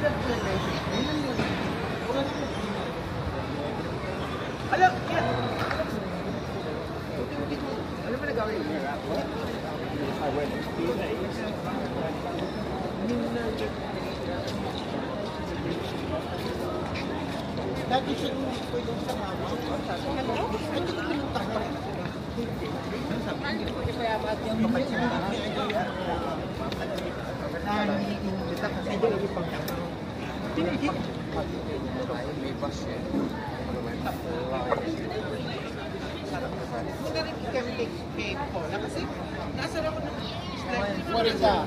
Alam mo nagawin mo? Dati siya yung pwede sa mama. Hindi ko pinuntak pa rin. Hindi ko kaya maat yung kapatid. May bus yan. Muna rin kami kay Paula kasi nasara ko ng what is that?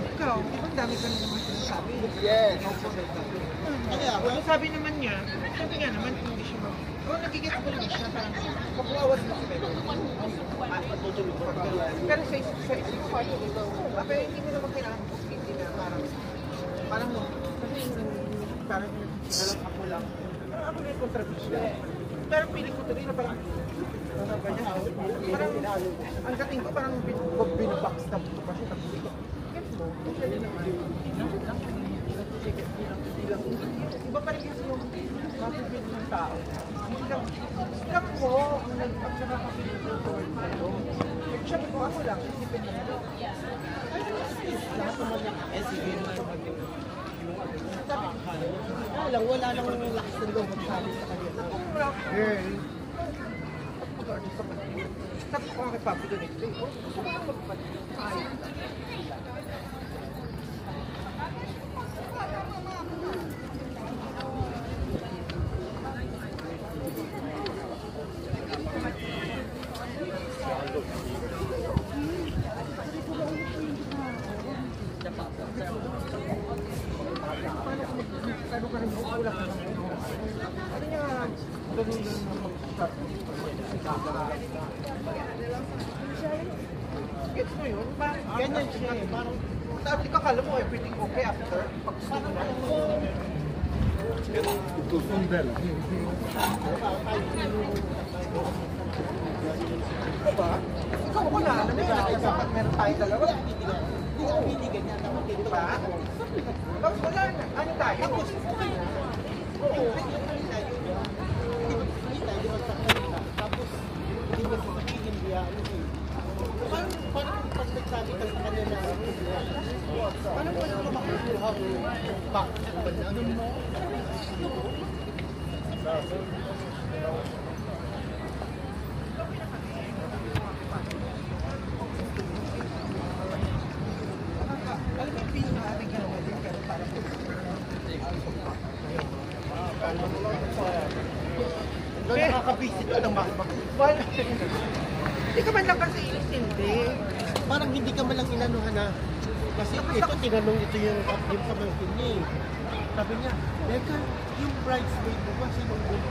Ikaw, ang dami ka na naman sinasabi. Yes. Kaya, sabi naman niya, sabi nga naman, hindi siya mag... nagigit ko lang siya, parang magwawas na si Pepe. Pero sa isip ko, pero hindi mo naman kailangan ko, hindi na parang nalang ako lang. Ako na yung kontrabisya. Pero piling ko tuloy na parang ang dating ko parang binabackstab ko pa siya. Tapos ito, iba pa rin kasi yung mapipil ng tao. Lang ko, ang nagpagkakapil ng tawag na ito. Sabi ko, ako lang, isipin mo ito. Lahat naman yung SCV na wala lang lakas ng loob magsabi sa kanila. Girl. Sabi ko kay Papi doon ito. Gusto ko lang magpatay. Gets mo yun? Ganyan siya eh. Parang kakala mo everything okay after. Parang ito sundel. Diba? Ikaw wala. Alam mo yun? Dapat meron tayo dalawa. Hindi ka pinigan niya. Diba? Tapos wala na. Ano tayo? Oo. Parang pag nagsabi ka sa kanya na parang wala ka makakuha back sa banyan mo. Alam mo yung pinakating ka naman din pero parang nakakabisit ka ng makmak. Hindi ka man lang kasi inintindi. Parang hindi ka man lang inanuhan na. Kasi ito, tinanong ito yung pamangkin niya eh. Sabi niya, Becca, yung bridesmaid mo ba sinong bulo?